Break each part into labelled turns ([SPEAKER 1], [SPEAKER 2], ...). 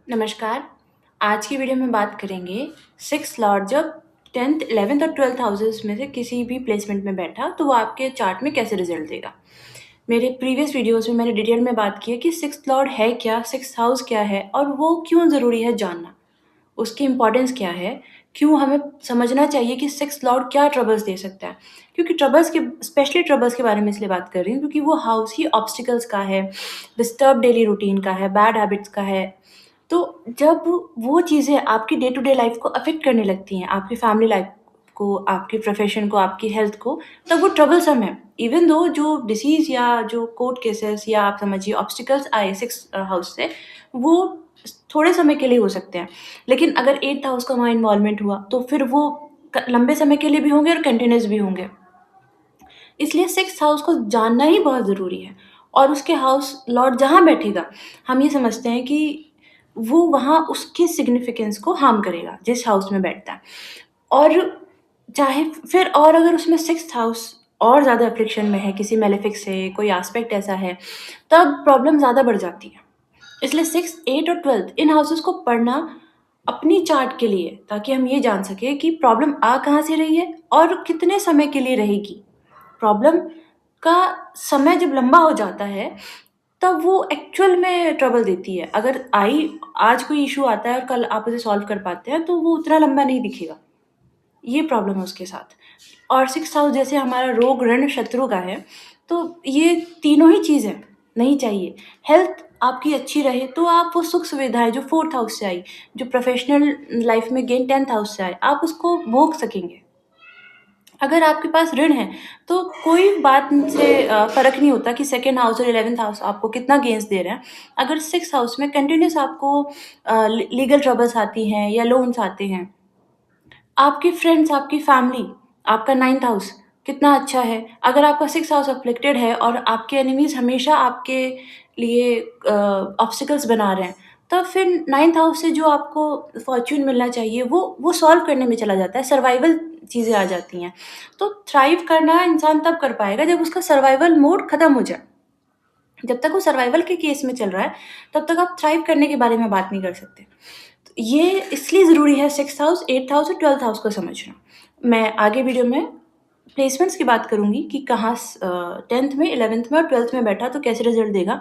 [SPEAKER 1] नमस्कार। आज की वीडियो में बात करेंगे 6th लॉर्ड जब 10th, 11th और 12th हाउसेस में से किसी भी प्लेसमेंट में बैठा तो वो आपके चार्ट में कैसे रिजल्ट देगा। मेरे प्रीवियस वीडियोस में मैंने डिटेल में बात की है कि 6th लॉर्ड है क्या, 6th हाउस क्या है और वो क्यों ज़रूरी है जानना। उसकी इम्पोर्टेंस क्या है, क्यों हमें समझना चाहिए कि 6th लॉर्ड क्या ट्रबल्स दे सकता है। क्योंकि ट्रबल्स के बारे में इसलिए बात कर रही हूँ क्योंकि वो हाउस ही ऑब्स्टिकल्स का है, डिस्टर्ब डेली रूटीन का है, बैड हैबिट्स का है। तो जब वो चीज़ें आपकी डे टू डे लाइफ को अफ़ेक्ट करने लगती हैं, आपकी फैमिली लाइफ को, आपके प्रोफ़ेशन को, आपकी हेल्थ को, तब वो ट्रबलसम है। इवन दो जो डिसीज़ या जो कोर्ट केसेस या आप समझिए ऑब्स्टिकल्स आए 6th हाउस से, वो थोड़े समय के लिए हो सकते हैं। लेकिन अगर 8th हाउस का वहाँ इन्वॉल्वमेंट हुआ, तो फिर वो लंबे समय के लिए भी होंगे और कंटिन्यूस भी होंगे। इसलिए 6th हाउस को जानना ही बहुत ज़रूरी है। और उसके हाउस लॉर्ड जहाँ बैठेगा, हम ये समझते हैं कि वो वहाँ उसकी सिग्निफिकेंस को हार्म करेगा, जिस हाउस में बैठता है। और चाहे फिर और अगर उसमें 6th हाउस और ज़्यादा अफ़्लिक्शन में है, किसी मेलेफिक से, कोई एस्पेक्ट ऐसा है, तब प्रॉब्लम ज़्यादा बढ़ जाती है। इसलिए 6th, 8th और 12th इन हाउसेस को पढ़ना अपनी चार्ट के लिए, ताकि हम ये जान सकें कि प्रॉब्लम आ कहाँ से रही है और कितने समय के लिए रहेगी। प्रॉब्लम का समय जब लंबा हो जाता है, तब वो एक्चुअल में ट्रबल देती है। अगर आज कोई इश्यू आता है और कल आप उसे सॉल्व कर पाते हैं, तो वो उतना लंबा नहीं दिखेगा। ये प्रॉब्लम है उसके साथ। और 6th हाउस जैसे हमारा रोग, ऋण, शत्रु का है, तो ये तीनों ही चीज़ें नहीं चाहिए। हेल्थ आपकी अच्छी रहे, तो आप वो सुख-सुविधाएँ जो 4th हाउस से आई, जो प्रोफ़ेशनल लाइफ़ में गेन 10th हाउस से आए, आप उसको भोग सकेंगे। अगर आपके पास ऋण है, तो कोई बात से फ़र्क नहीं होता कि 2nd हाउस और 11th हाउस आपको कितना गेन्स दे रहे हैं। अगर 6th हाउस में कंटिन्यूअस आपको लीगल ट्रबल्स आती हैं या लोन्स आते हैं, आपके फ्रेंड्स, आपकी फैमिली, आपका 9th हाउस कितना अच्छा है। अगर आपका 6th हाउस अफ़्लिक्टेड है और आपके एनिमीज़ हमेशा आपके लिए ऑब्स्टिकल्स बना रहे हैं, तब फिर 9th हाउस से जो आपको फ़ॉर्च्यून मिलना चाहिए, वो सॉल्व करने में चला जाता है, सर्वाइवल चीज़ें आ जाती हैं। तो थ्राइव करना इंसान तब कर पाएगा जब उसका सर्वाइवल मोड खत्म हो जाए। जब तक वो सर्वाइवल के केस में चल रहा है, तब तक आप थ्राइव करने के बारे में बात नहीं कर सकते। तो ये इसलिए ज़रूरी है 6th हाउस, 8th हाउस और 12th हाउस को समझना। मैं आगे वीडियो में प्लेसमेंट्स की बात करूँगी कि 10th में, 11th में और 12th में बैठा तो कैसे रिज़ल्ट देगा।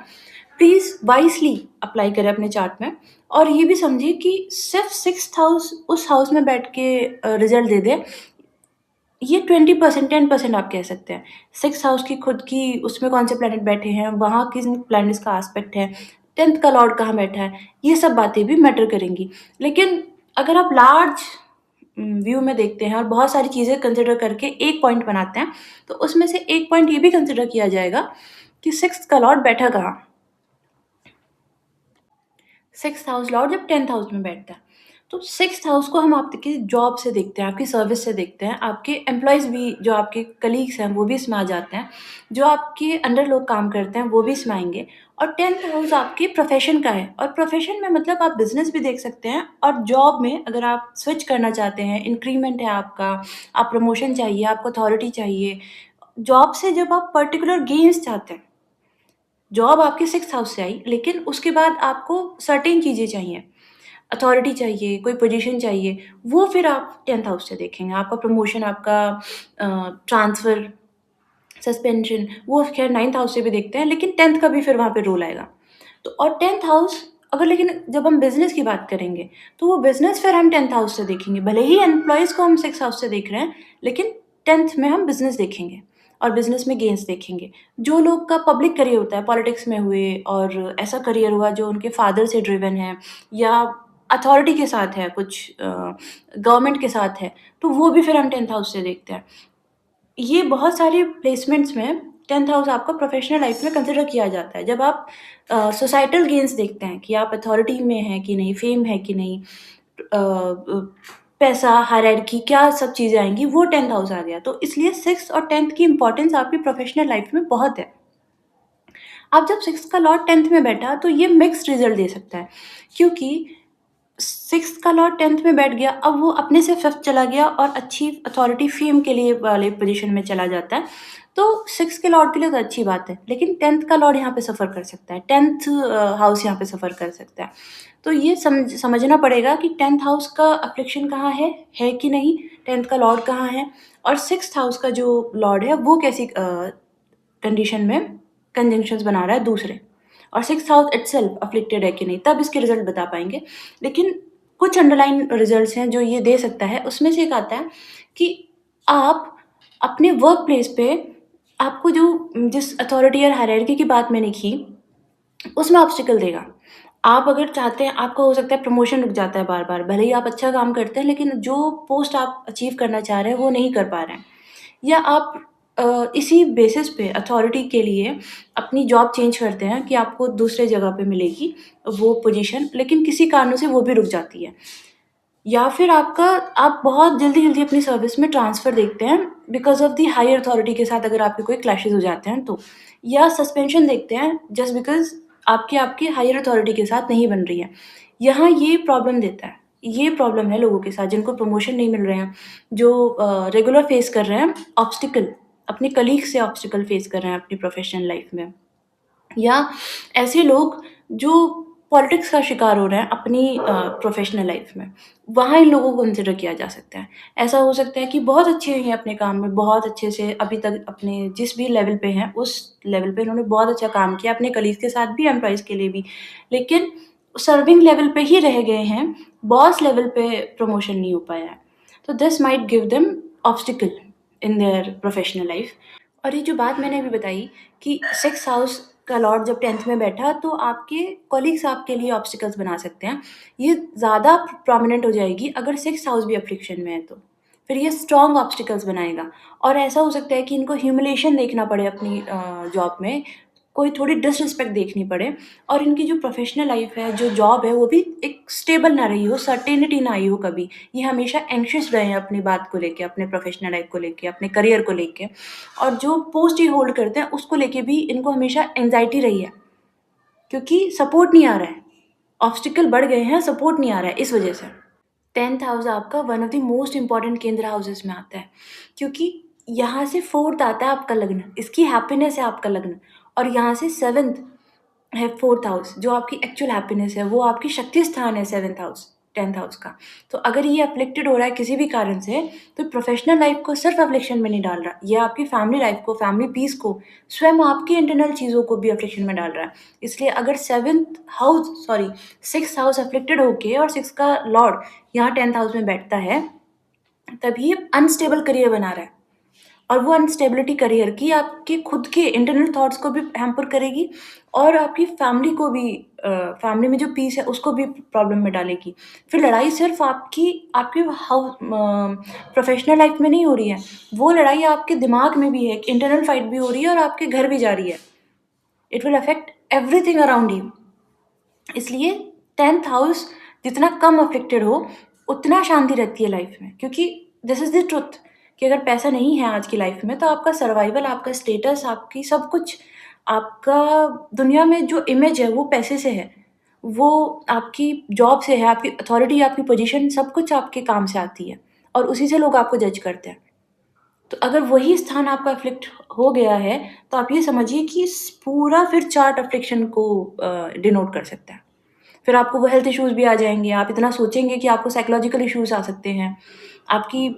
[SPEAKER 1] प्लीज़ वाइज़ली अप्लाई करें अपने चार्ट में और ये भी समझिए कि सिर्फ़ 6th हाउस उस हाउस में बैठ के रिज़ल्ट दे दे, ये 20%, 10% आप कह सकते हैं। 6th हाउस की खुद की उसमें कौन से प्लैनेट बैठे हैं, वहाँ किन प्लैनेट्स का एस्पेक्ट है, 10th का लॉर्ड कहाँ बैठा है, ये सब बातें भी मैटर करेंगी। लेकिन अगर आप लार्ज व्यू में देखते हैं और बहुत सारी चीज़ें कंसिडर करके एक पॉइंट बनाते हैं, तो उसमें से एक पॉइंट ये भी कंसिडर किया जाएगा कि 6th का लॉर्ड बैठा कहाँ? 6th हाउस लॉर्ड जब 10th हाउस में बैठता है, तो 6th हाउस को हम आपकी जॉब से देखते हैं, आपकी सर्विस से देखते हैं, आपके एम्प्लॉइज़ भी जो आपके कलीग्स हैं, वो भी इसमें आ जाते हैं, जो आपके अंडर लोग काम करते हैं, वो भी इसमें आएँगे और 10th हाउस आपके प्रोफ़ेशन का है और प्रोफ़ेशन में मतलब आप बिज़नेस भी देख सकते हैं और जॉब में अगर आप स्विच करना चाहते हैं, इंक्रीमेंट है आपका, आप प्रमोशन चाहिए, आपको अथॉरिटी चाहिए, जॉब से जब आप पर्टिकुलर गेन्स चाहते हैं, जॉब आपके 6th हाउस से आई, लेकिन उसके बाद आपको सर्टेन चीज़ें चाहिए, अथॉरिटी चाहिए, कोई पोज़ीशन चाहिए, वो फिर आप 10th हाउस से देखेंगे। आपका प्रमोशन, आपका ट्रांसफ़र, सस्पेंशन, वो ख़ैर 9th हाउस से भी देखते हैं, लेकिन 10th का भी फिर वहाँ पे रोल आएगा। तो और 10th हाउस अगर लेकिन जब हम बिज़नेस की बात करेंगे, तो वो बिज़नेस फिर हम 10th हाउस से देखेंगे। भले ही एम्प्लॉइज़ को हम 6th हाउस से देख रहे हैं, लेकिन 10th में हम बिज़नेस देखेंगे और बिज़नेस में गेन्स देखेंगे। जो लोग का पब्लिक करियर होता है, पॉलिटिक्स में हुए और ऐसा करियर हुआ जो उनके फ़ादर से ड्रिवन है या अथॉरिटी के साथ है, कुछ गवर्नमेंट के साथ है, तो वो भी फिर हम 10th हाउस से देखते हैं। ये बहुत सारी प्लेसमेंट्स में 10th हाउस आपका प्रोफ़ेशनल लाइफ़ में कंसिडर किया जाता है। जब आप सोसाइटल गेन्स देखते हैं कि आप अथॉरिटी में हैं कि नहीं, फ़ेम है कि नहीं, पैसा, हायरार्की क्या सब चीज़ें आएँगी, वो 10th हाउस आ गया। तो इसलिए 6th और 10th की इम्पोर्टेंस आपकी प्रोफ़ेशनल लाइफ़ में बहुत है। अब जब 6th का लॉर्ड 10th में बैठा तो ये मिक्स्ड रिज़ल्ट दे सकता है, क्योंकि 6th का लॉर्ड 10th में बैठ गया, अब वो अपने से 5th चला गया और अच्छी अथॉरिटी फ़ेम के लिए वाले पोज़ीशन में चला जाता है। तो 6 के लॉर्ड के लिए तो अच्छी बात है, लेकिन 10th का लॉर्ड यहाँ पे सफ़र कर सकता है, 10th हाउस यहाँ पे सफ़र कर सकता है। तो ये समझना पड़ेगा कि 10th हाउस का अफ़्लिक्शन कहाँ है कि नहीं, 10th का लॉर्ड कहाँ है, और 6th हाउस का जो लॉर्ड है वो कैसी कंडीशन में कंजंक्शंस बना रहा है दूसरे, और 6th हाउस इटसेल्फ अफ़्लिक्टेड है कि नहीं, तब इसके रिज़ल्ट बता पाएँगे। लेकिन कुछ अंडरलाइन रिज़ल्ट्स हैं जो ये दे सकता है, उसमें से एक आता है कि आप अपने वर्क प्लेस पे आपको जिस अथॉरिटी और हायरार्की की बात मैंने की, उसमें ऑब्स्टिकल देगा। आप अगर चाहते हैं, आपका हो सकता है प्रमोशन रुक जाता है बार-बार, भले ही आप अच्छा काम करते हैं, लेकिन जो पोस्ट आप अचीव करना चाह रहे हैं, वो नहीं कर पा रहे हैं। या आप इसी बेसिस पे अथॉरिटी के लिए अपनी जॉब चेंज करते हैं कि आपको दूसरे जगह पे मिलेगी वो पोजीशन, लेकिन किसी कारणों से वो भी रुक जाती है। या फिर आप बहुत जल्दी-जल्दी अपनी सर्विस में ट्रांसफ़र देखते हैं because of the higher authority के साथ अगर आपके कोई क्लैशेज़ हो जाते हैं तो। या सस्पेंशन देखते हैं जस्ट बिकॉज़ आपकी हायर अथॉरिटी के साथ नहीं बन रही है। यहाँ ये प्रॉब्लम देता है। ये प्रॉब्लम है लोगों के साथ जिनको प्रमोशन नहीं मिल रहे हैं, जो रेगुलर फ़ेस कर रहे हैं ऑब्स्टिकल, अपने कलीग से ऑब्स्टिकल फ़ेस कर रहे हैं अपनी प्रोफ़ेशनल लाइफ़ में। या ऐसे लोग जो पॉलिटिक्स का शिकार हो रहे हैं अपनी प्रोफ़ेशनल लाइफ़ में, वहाँ इन लोगों को कंसिडर किया जा सकता है। ऐसा हो सकता है कि बहुत अच्छे हैं अपने काम में, बहुत अच्छे से अभी तक अपने जिस भी लेवल पे हैं, उस लेवल पे इन्होंने बहुत अच्छा काम किया, अपने कलीग्स के साथ भी, एम्प्लॉइज़ के लिए भी। लेकिन सर्विंग लेवल पे ही रह गए हैं, बॉस लेवल पे प्रमोशन नहीं हो पाया है। तो this might give them obstacle in their professional life. और ये जो बात मैंने अभी बताई कि 6th हाउस का लॉर्ड जब 10th में बैठा तो आपके कॉलीग्स आपके लिए ऑब्स्टिकल्स बना सकते हैं। ये ज़्यादा प्रोमिनेंट हो जाएगी अगर 6th हाउस भी अफ़्लिक्शन में है तो। फिर ये स्ट्रॉन्ग ऑब्स्टिकल्स बनाएगा, और ऐसा हो सकता है कि इनको ह्यूमिलिएशन देखना पड़े अपनी जॉब में, कोई थोड़ी डिसरिस्पेक्ट देखनी पड़े, और इनकी जो प्रोफ़ेशनल लाइफ़ है, जो जॉब है, वो भी एक स्टेबल ना रही हो, सर्टेनिटी ना आई हो कभी। ये हमेशा एंग्ज़ियस रहे हैं अपनी बात को लेके, अपने प्रोफ़ेशनल लाइफ़ को लेके, अपने करियर को लेके, और जो पोस्ट ये होल्ड करते हैं, उसको लेके भी इनको हमेशा एंग्ज़ायटी रही है, क्योंकि सपोर्ट नहीं आ रहा है। ऑब्स्टिकल बढ़ गए हैं, सपोर्ट नहीं आ रहा है, इस वजह से। 10th हाउस आपका one of the most important केंद्र हाउसेस में आता है, क्योंकि यहाँ से 4th आता है आपका लग्न, इसकी हैप्पीनेस है आपका लग्न, और यहाँ से 7th है 4th हाउस, जो आपकी एक्चुअल हैप्पीनेस है, वो आपकी शक्ति स्थान है 7th हाउस, 10th हाउस का। तो अगर ये अफ़्लिक्टेड हो रहा है किसी भी कारण से, तो प्रोफ़ेशनल लाइफ़ को सिर्फ़ अफ़्लिक्शन में नहीं डाल रहा, ये आपकी फैमिली लाइफ़ को, फैमिली पीस को, स्वयं आपकी इंटरनल चीज़ों को भी अफ़्लिक्शन में डाल रहा है। इसलिए अगर 6th हाउस अफ़्लिक्टेड होके और 6 का लॉर्ड यहाँ 10th हाउस में बैठता है, तभी ये अनस्टेबल करियर बना रहा है, और वो अनस्टेबिलिटी करियर की आपके खुद के इंटरनल थॉट्स को भी हैम्पर करेगी, और आपकी फैमिली को भी फैमिली में जो पीस है उसको भी प्रॉब्लम में डालेगी। फिर लड़ाई सिर्फ़ आपके प्रोफ़ेशनल लाइफ़ में नहीं हो रही है, वो लड़ाई आपके दिमाग में भी है, एक इंटरनल फाइट भी हो रही है और आपके घर भी जा रही है। It will affect everything around you. इसलिए 10th हाउस जितना कम अफ़ेक्टेड हो, उतना शांति रहती है लाइफ़ में, क्योंकि दिस इज़ द ट्रुथ कि अगर पैसा नहीं है आज की लाइफ़ में, तो आपका सर्वाइवल, आपका स्टेटस, आपकी सब कुछ, आपका दुनिया में जो इमेज है, वो पैसे से है। वो आपकी जॉब से है, आपकी अथॉरिटी, आपकी पोज़ीशन, सब कुछ आपके काम से आती है, और उसी से लोग आपको जज करते हैं। तो अगर वही स्थान आपका अफ़्लिक्ट हो गया है, तो आप ये समझिए कि पूरा फिर चार्ट अफ़्लिक्शन को डिनोट कर सकता है। फिर आपको वो हेल्थ इश्यूज़ भी आ जाएँगे, आप इतना सोचेंगे कि आपको साइकोलॉजिकल इश्यूज़ आ सकते हैं। आपकी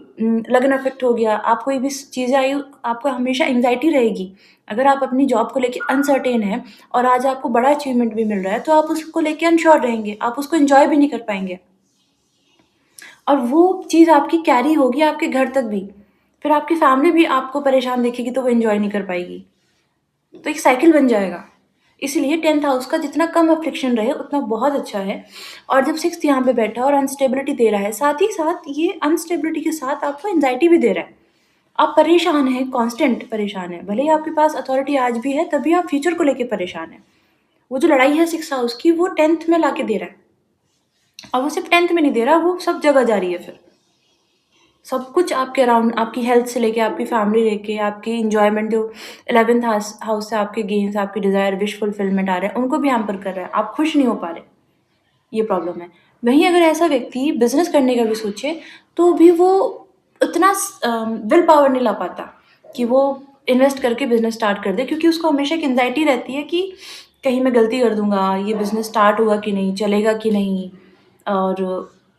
[SPEAKER 1] लगन अफ़ेक्ट हो गया, आप कोई भी चीज़ें आई, आपको हमेशा एंग्ज़ायटी रहेगी। अगर आप अपनी जॉब को लेके अनसर्टेन हैं और आज आपको बड़ा अचीवमेंट भी मिल रहा है, तो आप उसको लेके अनश्योर रहेंगे, आप उसको एन्जॉय भी नहीं कर पाएँगे। और वो चीज़ आपकी कैरी होगी आपके घर तक भी। फिर आपकी फैमिली भी आपको परेशान देखेगी, तो वो एन्जॉय नहीं कर पाएगी। तो एक साइकिल बन जाएगा। इसीलिए 10th हाउस का जितना कम अफ़्लिक्शन रहे उतना बहुत अच्छा है, और जब 6th यहाँ पे बैठा है और अनस्टेबिलिटी दे रहा है, साथ ही साथ ये अनस्टेबिलिटी के साथ आपको एंग्ज़ायटी भी दे रहा है। आप परेशान हैं, कांस्टेंट परेशान हैं। भले ही आपके पास अथॉरिटी आज भी है, तभी आप फ्यूचर को लेके परेशान हैं। वो जो लड़ाई है 6th हाउस की, वो 10th में लाके दे रहा है, और वो सिर्फ़ 10th में नहीं दे रहा, वो सब जगह जा रही है फिर। सब कुछ आपके अराउंड, आपकी हेल्थ से लेके, आपकी फैमिली लेके, आपकी एन्जॉयमेंट, जो 11th हाउस से आपके गेन्स, आपके डिज़ायर, विश फुलफिलमेंट आ रहे हैं, उनको भी हैम्पर कर रहा है। आप खुश नहीं हो पा रहे, ये प्रॉब्लम है। वहीं अगर ऐसा व्यक्ति बिज़नेस करने का भी सोचे, तो भी वो उतना विल पावर नहीं ला पाता कि वो इन्वेस्ट करके बिज़नेस स्टार्ट कर दे, क्योंकि उसको हमेशा एक एंग्ज़ायटी रहती है कि कहीं मैं गलती कर दूँगा, ये बिज़नेस स्टार्ट होगा कि नहीं, चलेगा कि नहीं, और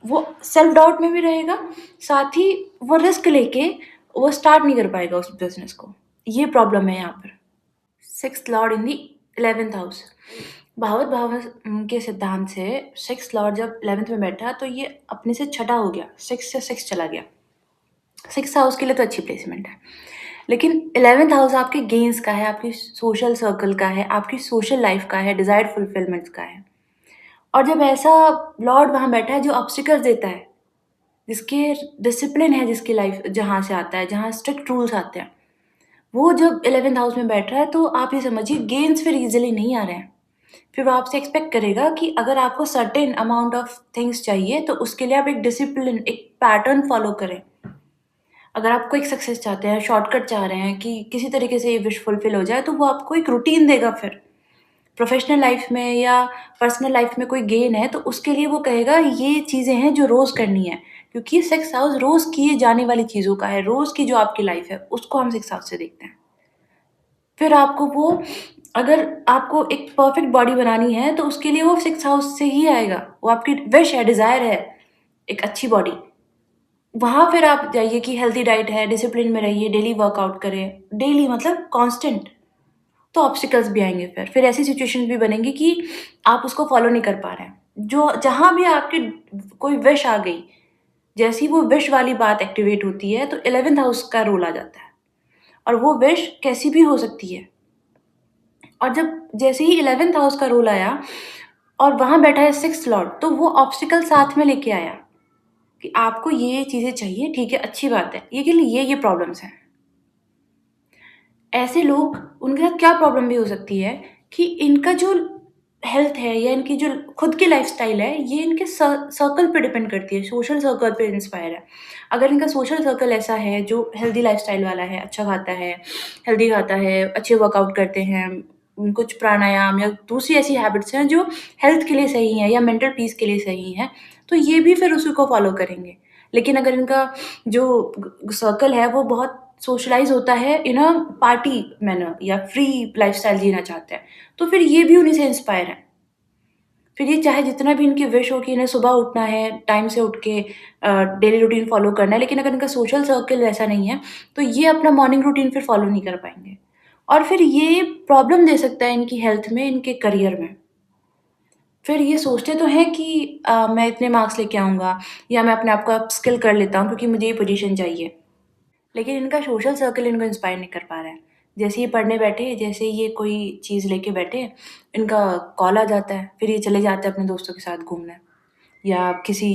[SPEAKER 1] वो सेल्फ डाउट में भी रहेगा, साथ ही वो रिस्क लेके वो स्टार्ट नहीं कर पाएगा उस बिज़नेस को। ये प्रॉब्लम है यहाँ पर। Sixth Lord in the 11th house. भावत भाव के सिद्धांत से सिक्स्थ लॉर्ड जब 11th में बैठा तो ये अपने से छठा हो गया, 6 से 6 चला गया। सिक्स्थ हाउस के लिए तो अच्छी प्लेसमेंट है, लेकिन 11th हाउस आपके गेन्स का है, आपकी सोशल सर्कल का है, आपकी सोशल लाइफ का है, डिजायर्ड फुलफिलमेंट्स का है। और जब ऐसा लॉर्ड वहाँ बैठा है जो ऑब्स्टिकल्स देता है, जिसके डिसिप्लिन है, जिसकी लाइफ जहाँ से आता है, जहाँ स्ट्रिक्ट रूल्स आते हैं, वो जब 11th हाउस में बैठ रहा है तो आप ये समझिए गेन्स फिर ईज़िली नहीं आ रहे हैं। फिर वो आपसे एक्सपेक्ट करेगा कि अगर आपको सर्टेन अमाउंट ऑफ थिंग्स चाहिए तो उसके लिए आप एक डिसिप्लिन, एक पैटर्न फॉलो करें। अगर आप क्विक सक्सेस चाहते हैं, शॉर्टकट चाह रहे हैं कि किसी तरीके से ये विश फुलफिल हो जाए, तो वो आपको एक रूटीन देगा फिर। प्रोफ़ेशनल लाइफ़ में या पर्सनल लाइफ़ में कोई गेन है तो उसके लिए वो कहेगा ये चीज़ें हैं जो रोज़ करनी है। क्योंकि 6th हाउस रोज़ किए जाने वाली चीज़ों का है, रोज़ की जो आपकी लाइफ़ है उसको हम 6th हाउस से देखते हैं। फिर आपको वो, अगर आपको एक परफेक्ट बॉडी बनानी है तो उसके लिए वो 6th हाउस से ही आएगा। वो आपकी विश है, डिज़ायर है, एक अच्छी बॉडी। वहाँ फिर आप जाइए कि हेल्दी डाइट है, डिसिप्लिन में रहिए, डेली वर्कआउट करें। डेली मतलब कांस्टेंट। तो ऑब्स्टिकल्स भी आएँगे फिर ऐसी सिचुएशंस भी बनेंगी कि आप उसको फ़ॉलो नहीं कर पा रहे हैं। जो जहाँ भी आपकी कोई विश आ गई, जैसे ही वो विश वाली बात एक्टिवेट होती है तो 11th हाउस का रोल आ जाता है, और वो विश कैसी भी हो सकती है। और जब जैसे ही 11th हाउस का रोल आया और वहाँ बैठा है 6th लॉर्ड, तो वो ऑब्स्टिकल साथ में लेके आया कि आपको ये चीज़ें चाहिए, ठीक है, अच्छी बात है। लेकिन ये प्रॉब्लम्स हैं। ऐसे लोग, उनके साथ क्या प्रॉब्लम भी हो सकती है कि इनका जो हेल्थ है या इनकी जो खुद की लाइफ़स्टाइल है, ये इनके सर्कल पे डिपेंड करती है, सोशल सर्कल पे इंस्पायर है। अगर इनका सोशल सर्कल ऐसा है जो हेल्दी लाइफ़स्टाइल वाला है, अच्छा खाता है, हेल्दी खाता है, अच्छे वर्कआउट करते हैं, कुछ प्राणायाम या दूसरी ऐसी हैबिट्स हैं जो हेल्थ के लिए सही हैं या मेंटल पीस के लिए सही हैं, तो ये भी फिर उसी को फ़ॉलो करेंगे। लेकिन अगर इनका जो सर्कल है वो बहुत सोशलाइज़ होता है इन अ पार्टी मैनर या फ्री लाइफ़स्टाइल जीना चाहते हैं, तो फिर ये भी उन्हीं से इंस्पायर हैं। फिर ये चाहे जितना भी इनकी विश हो कि इन्हें सुबह उठना है, टाइम से उठ के डेली रूटीन फ़ॉलो करना है, लेकिन अगर इनका सोशल सर्कल वैसा नहीं है, तो ये अपना मॉर्निंग रूटीन फिर फ़ॉलो नहीं कर पाएँगे। और फिर ये प्रॉब्लम दे सकता है इनकी हेल्थ में, इनके करियर में। फिर ये सोचते तो हैं कि मैं इतने मार्क्स लेके आऊँगा या मैं अपने आप को अपस्किल कर लेता हूँ क्योंकि मुझे ये पोज़ीशन चाहिए। लेकिन इनका सोशल सर्कल इनको इंस्पायर नहीं कर पा रहा है। जैसे ही पढ़ने बैठे, जैसे ही ये कोई चीज़ लेके बैठे, इनका कॉल आ जाता है, फिर ये चले जाते हैं अपने दोस्तों के साथ घूमने या किसी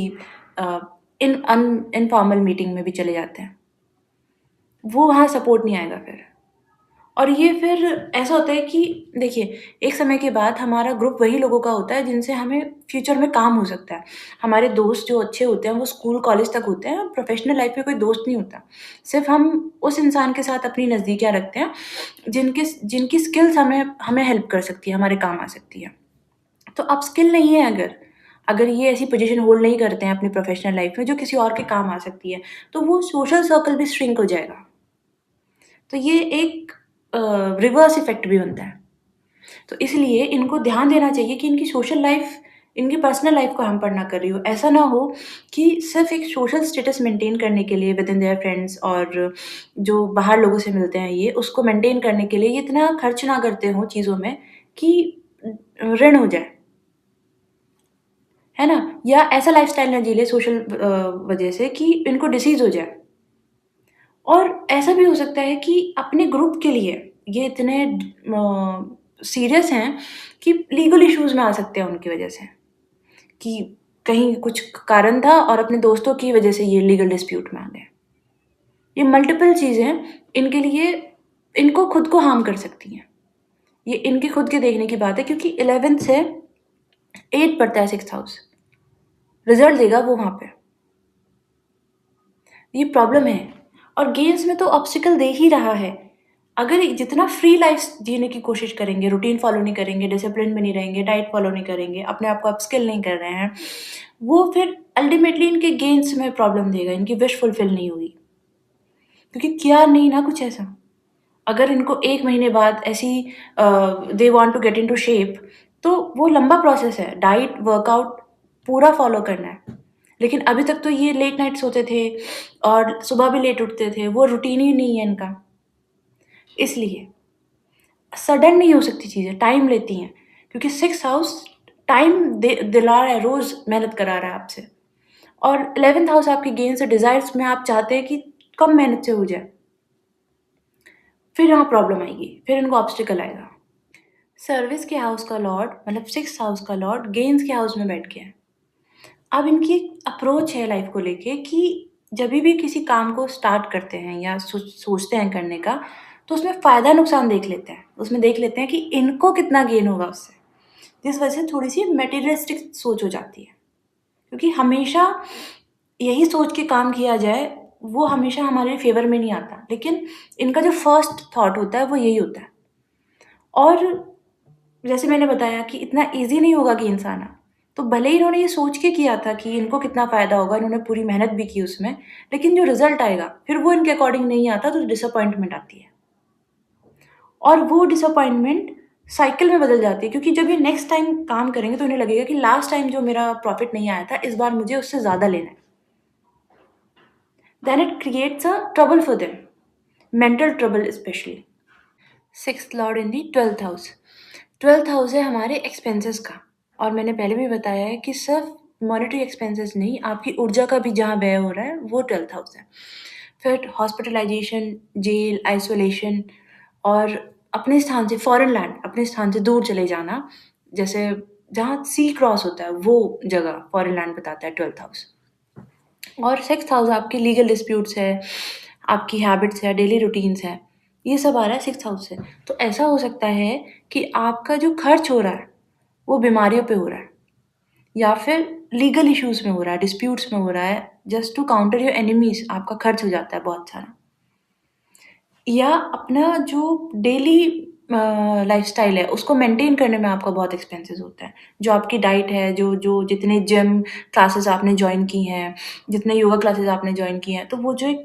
[SPEAKER 1] अ, इनफॉर्मल मीटिंग में भी चले जाते हैं। वो वहाँ सपोर्ट नहीं आएगा फिर। और ये फिर ऐसा होता है कि देखिए, एक समय के बाद हमारा ग्रुप वही लोगों का होता है जिनसे हमें फ्यूचर में काम हो सकता है। हमारे दोस्त जो अच्छे होते हैं वो स्कूल, कॉलेज तक होते हैं, प्रोफ़ेशनल लाइफ़ में कोई दोस्त नहीं होता। सिर्फ़ हम उस इंसान के साथ अपनी नज़दीकियाँ रखते हैं जिनकी जिनकी स्किल्स हमें हमें हेल्प कर सकती है, हमारे काम आ सकती है। तो अब स्किल नहीं है अगर, अगर ये ऐसी पोज़ीशन होल्ड नहीं करते हैं अपनी प्रोफ़ेशनल लाइफ़ में जो किसी और के काम आ सकती है, तो वो सोशल सर्कल भी श्रिंक हो जाएगा। तो ये एक रिवर्स इफ़ेक्ट भी बनता है। तो इसलिए इनको ध्यान देना चाहिए कि इनकी सोशल लाइफ़, इनकी पर्सनल लाइफ़ को हैम्पर ना कर रही हो। ऐसा ना हो कि सिर्फ़ एक सोशल स्टेटस मेंटेन करने के लिए विदिन देयर फ्रेंड्स और जो बाहर लोगों से मिलते हैं ये, उसको मेंटेन करने के लिए ये इतना खर्च ना करते हों चीज़ों में कि ऋण हो जाए, है ना? या ऐसा लाइफ़स्टाइल ना जी लें सोशल वजह से कि इनको डिसीज़ हो जाए। और ऐसा भी हो सकता है कि अपने ग्रुप के लिए ये इतने सीरियस हैं कि लीगल इश्यूज़ में आ सकते हैं उनकी वजह से, कि कहीं कुछ कारण था और अपने दोस्तों की वजह से ये लीगल डिस्प्यूट में आ गए। ये मल्टीपल चीज़ें इनके लिए, इनको खुद को हार्म कर सकती हैं। ये इनके खुद के देखने की बात है क्योंकि 11th से 8 पड़ता है 6th हाउस। रिज़ल्ट देगा वो वहाँ पे। ये प्रॉब्लम है। और गेम्स में तो ऑब्स्टिकल दे ही रहा है। अगर जितना फ्री लाइफ जीने की कोशिश करेंगे, रूटीन फ़ॉलो नहीं करेंगे, डिसिप्लिन में नहीं रहेंगे, डाइट फ़ॉलो नहीं करेंगे, अपने आप को अपस्किल नहीं कर रहे हैं, वो फिर अल्टीमेटली इनके गेन्स में प्रॉब्लम देगा, इनकी विश फुलफिल नहीं होगी। क्योंकि किया नहीं ना कुछ ऐसा। अगर इनको 1 महीने बाद ऐसी they want to get into shape, तो वो लंबा प्रोसेस है, डाइट, वर्कआउट पूरा फ़ॉलो करना है। लेकिन अभी तक तो ये लेट नाइट सोते थे और सुबह भी लेट उठते थे, वो रूटीन ही नहीं है इनका। इसलिए सडन नहीं हो सकती चीज़ें, टाइम लेती हैं, क्योंकि 6th हाउस टाइम दिला रहा है, रोज़ मेहनत करा रहा है आपसे। और 11th हाउस आपके गेन्स और डिज़ायर्स में आप चाहते हैं कि कम मेहनत से हो जाए। फिर यहाँ प्रॉब्लम आएगी, फिर इनको ऑब्स्टिकल आएगा। सर्विस के हाउस का लॉर्ड मतलब 6th हाउस का लॉर्ड गेन्स के हाउस में बैठ गया है। अब इनकी अप्रोच है लाइफ को लेके कि जभी भी किसी काम को स्टार्ट करते हैं या सोचते हैं करने का, तो उसमें फ़ायदा नुकसान देख लेते हैं। उसमें देख लेते हैं कि इनको कितना गेन होगा उससे। जिस वजह से थोड़ी-सी मटेरियलिस्टिक सोच हो जाती है। क्योंकि हमेशा यही सोच के काम किया जाए, वो हमेशा हमारे फ़ेवर में नहीं आता। लेकिन इनका जो फर्स्ट थॉट होता है, वो यही होता है। और जैसे मैंने बताया कि इतना ईज़ी नहीं होगा गेन्स आना। तो भले ही इन्होंने ये सोच के किया था कि इनको कितना फ़ायदा होगा, इन्होंने पूरी मेहनत भी की उसमें, लेकिन जो रिज़ल्ट आएगा, फिर वो इनके अकॉर्डिंग नहीं आता, तो डिसअपॉइंटमेंट आती है। और वो डिसअपॉइंटमेंट साइकिल में बदल जाती है, क्योंकि जब ये नेक्स्ट टाइम काम करेंगे, तो इन्हें लगेगा कि लास्ट टाइम जो मेरा प्रॉफ़िट नहीं आया था, इस बार मुझे उससे ज़्यादा लेना है। Then it creates a trouble for them, mental trouble especially. 6th lord in the 12th house. 12th house है हमारे एक्सपेंसेस का। और मैंने पहले भी बताया है कि सिर्फ मॉनेटरी एक्सपेंसेस नहीं, आपकी ऊर्जा का भी जहाँ व्यय हो रहा है, वो 12th हाउस है। फिर हॉस्पिटलाइजेशन, जेल, आइसोलेशन और अपने स्थान से फॉरेन लैंड, अपने स्थान से दूर चले जाना, जैसे जहाँ सी क्रॉस होता है, वो जगह फॉरेन लैंड बताता है 12th हाउस। और 6th हाउस आपके लीगल डिस्प्यूट्स है, आपकी हैबिट्स है, डेली रूटीन्स है, ये सब आ रहा है 6th हाउस से। तो ऐसा हो सकता है कि आपका जो खर्च हो रहा है, वो बीमारियों पे हो रहा है या फिर लीगल इश्यूज़ में हो रहा है, डिस्प्यूट्स में हो रहा है, just to counter your enemies आपका खर्च हो जाता है बहुत सारा। या अपना जो डेली लाइफ़स्टाइल है, उसको मेंटेन करने में आपका बहुत एक्सपेंसेस होता है। जो आपकी डाइट है, जो जो जितने जिम क्लासेस आपने जॉइन की हैं, जितने योगा क्लासेस आपने जॉइन किए हैं, तो वो जो एक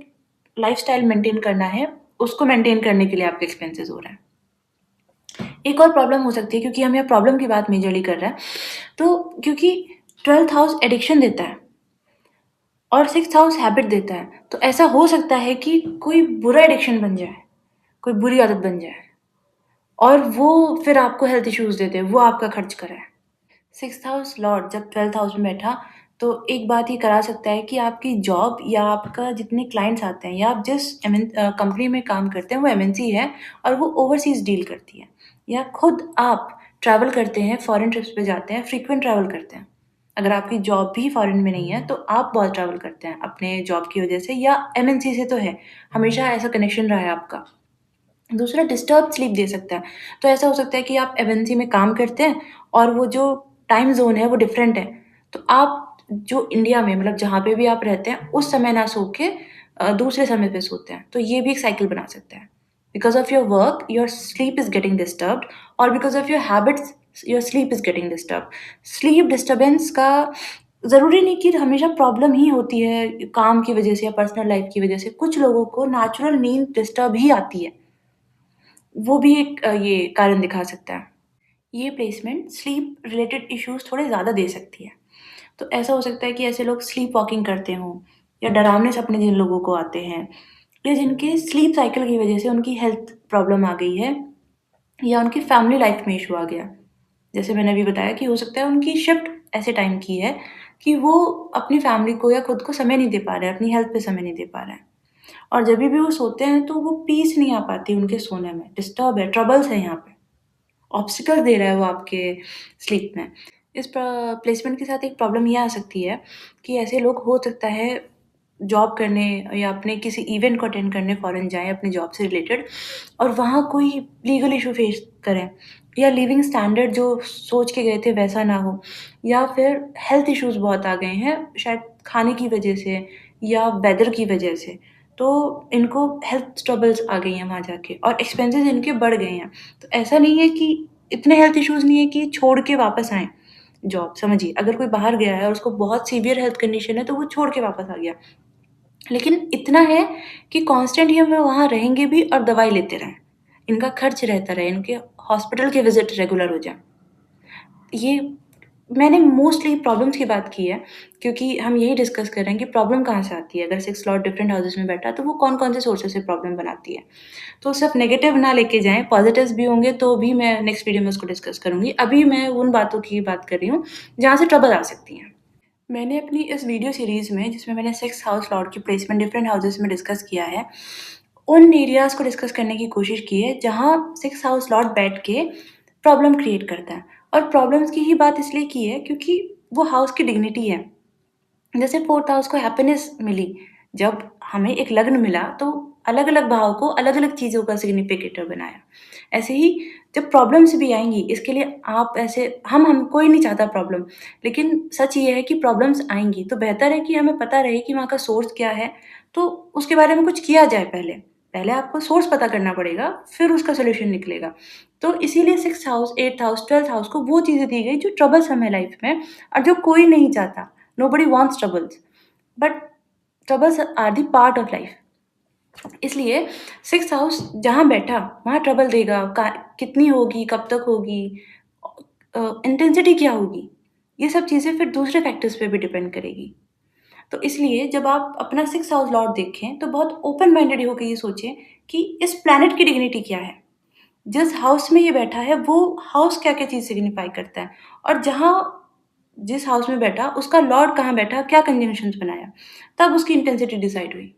[SPEAKER 1] लाइफ़स्टाइल मेंटेन करना है, उसको मेंटेन करने के लिए आपके एक्सपेंसेस हो रहे हैं। एक और प्रॉब्लम हो सकती है, क्योंकि हम यहाँ प्रॉब्लम की बात मेजरली कर रहे हैं, तो क्योंकि 12th हाउस एडिक्शन देता है और 6th हाउस हैबिट देता है, तो ऐसा हो सकता है कि कोई बुरा एडिक्शन बन जाए, कोई बुरी आदत बन जाए और वो फिर आपको हेल्थ इश्यूज़ दे दे, वो आपका खर्च कराए। 6th हाउस लॉर्ड जब 12th हाउस में बैठा, तो एक बात ये करा सकता है कि आपकी जॉब या आपका जितने क्लाइंट्स आते हैं या आप जिस कंपनी में काम करते हैं, वो एमएनसी है और वो ओवरसीज़ डील करती है। या खुद आप ट्रैवल करते हैं, फॉरेन ट्रिप्स पे जाते हैं, फ्रीक्वेंट ट्रैवल करते हैं। अगर आपकी जॉब भी फॉरेन में नहीं है, तो आप बहुत ट्रैवल करते हैं अपने जॉब की वजह से या एमएनसी से तो है, हमेशा ऐसा कनेक्शन रहा है आपका। दूसरा डिस्टर्ब स्लीप दे सकता है। तो ऐसा हो सकता है कि आप एमएनसी में काम करते हैं और वो जो टाइम ज़ोन है वो डिफरेंट है। तो आप जो इंडिया में मतलब जहाँ पे भी आप रहते हैं उस समय ना सो के दूसरे समय पे सोते हैं। तो ये भी एक साइकिल बना सकता है। Because of your work your sleep is getting disturbed और because of your habits your sleep is getting disturbed. Sleep disturbance का ज़रूरी नहीं कि हमेशा प्रॉब्लम ही होती है काम की वज़ह से या पर्सनल लाइफ़ की वज़ह से। कुछ लोगों को नेचुरल नींद डिस्टर्ब ही आती है। वो भी एक ये कारण दिखा सकता है। ये प्लेसमेंट स्लीप रिलेटेड इश्यूज़ थोड़े ज़्यादा दे सकती है। तो ऐसा हो सकता है कि ऐसे लोग स्लीप वॉकिंग करते हों या डरावने सपने जिन लोगों को आते हैं या जिनके स्लीप साइकिल की वज़ह से उनकी हेल्थ प्रॉब्लम आ गई है या उनकी फैमिली लाइफ़ में इश्यू आ गया। जैसे मैंने अभी बताया कि हो सकता है उनकी शिफ्ट ऐसे टाइम की है कि वो अपनी फैमिली को या खुद को समय नहीं दे पा रहे हैं, अपनी हेल्थ पे समय नहीं दे पा रहे हैं। और जभी भी वो सोते हैं तो वो पीस नहीं आ पाती उनके सोने में, डिस्टर्ब है, ट्रबल्स है यहाँ पे। ऑब्स्टिकल दे रहा है वो आपके स्लीप में। इस प्लेसमेंट के साथ एक प्रॉब्लम ये आ सकती है कि ऐसे लोग हो सकता है जॉब करने या अपने किसी इवेंट को अटेंड करने फ़ॉरेन जाएँ अपनी जॉब से रिलेटेड और वहाँ कोई लीगल इश्यू फेस करें या लिविंग स्टैंडर्ड जो सोच के गए थे वैसा ना हो या फिर हेल्थ इश्यूज़ बहुत आ गए हैं, शायद खाने की वजह से या वेदर की वजह से। तो इनको हेल्थ ट्रबल्स आ गई हैं वहाँ जाके और एक्सपेंसेस इनके बढ़ गए हैं। तो ऐसा नहीं है कि इतने हेल्थ इश्यूज़ नहीं है कि छोड़ के वापस आएँ जॉब, समझिए अगर कोई बाहर गया है और उसको बहुत सीवियर हेल्थ कंडीशन है तो वो छोड़ के वापस आ गया। लेकिन इतना है कि कांस्टेंट ही हम वहाँ रहेंगे भी और दवाई लेते रहें। इनका खर्च रहता रहे, इनके हॉस्पिटल के विज़िट रेगुलर हो जाएँ। ये मैंने मोस्टली प्रॉब्लम्स की बात की है, क्योंकि हम यही डिस्कस कर रहे हैं कि प्रॉब्लम कहाँ से आती है। अगर 6 लॉर्ड डिफरेंट हाउसेस में बैठा है, तो वो कौन-कौन से सोर्सेज़ से प्रॉब्लम बनाती है। तो सिर्फ़ नेगेटिव ना लेके जाएँ, पॉज़िटिव्स भी होंगे तो भी मैं नेक्स्ट वीडियो में उसको डिस्कस करूँगी। अभी मैं उन बातों की बात कर रही हूँ, जहाँ से ट्रबल आ सकती हैं। मैंने अपनी इस वीडियो सीरीज़ में, जिसमें मैंने 6 हाउस लॉर्ड की प्लेसमेंट डिफरेंट हाउसेस में डिस्कस किया है, उन एरियाज़ को डिस्कस करने की कोशिश की है जहाँ 6 हाउस लॉर्ड बैठ के प्रॉब्लम क्रिएट करता है। और प्रॉब्लम्स की ही बात इसलिए की है क्योंकि वो हाउस की डिग्निटी है। जैसे 4th हाउस को हैप्पीनेस मिली, जब हमें एक लग्न मिला तो अलग-अलग भाव को अलग-अलग चीज़ों का सिग्निफिकेटर बनाया। ऐसे ही जब प्रॉब्लम्स भी आएँगी, इसके लिए आप ऐसे हम कोई नहीं चाहता प्रॉब्लम, लेकिन सच ये है कि प्रॉब्लम्स आएँगी, तो बेहतर है कि हमें पता रहे कि वहाँ का सोर्स क्या है, तो उसके बारे में कुछ किया जाए पहले। पहले आपको सोर्स पता करना पड़ेगा, फिर उसका सॉल्यूशन निकलेगा। तो इसीलिए 6th house, 8th house, 12th house को वो चीज़ें दी गई जो ट्रबल्सम है लाइफ़ में और जो कोई नहीं चाहता। Nobody wants troubles, but troubles are the part of life. इसलिए 6th हाउस जहाँ बैठा, वहाँ ट्रबल देगा। का कितनी होगी, कब तक होगी, इंटेंसिटी क्या होगी, ये सब चीज़ें फिर दूसरे फैक्टर्स पे भी डिपेंड करेगी। तो इसलिए जब आप अपना 6th हाउस लॉर्ड देखें, तो बहुत ओपन माइंडेड होके ये सोचें कि इस प्लैनेट की डिग्निटी क्या है? जिस हाउस में ये बैठा है, वो हाउस क्या-क्या चीज़ सिग्निफ़ाई करता है? और जहाँ जिस हाउस में बैठा, उसका लॉर्ड कहाँ बैठा, क्या कंजंक्शंस बनाया, तब उसकी इंटेंसिटी डिसाइड हुई।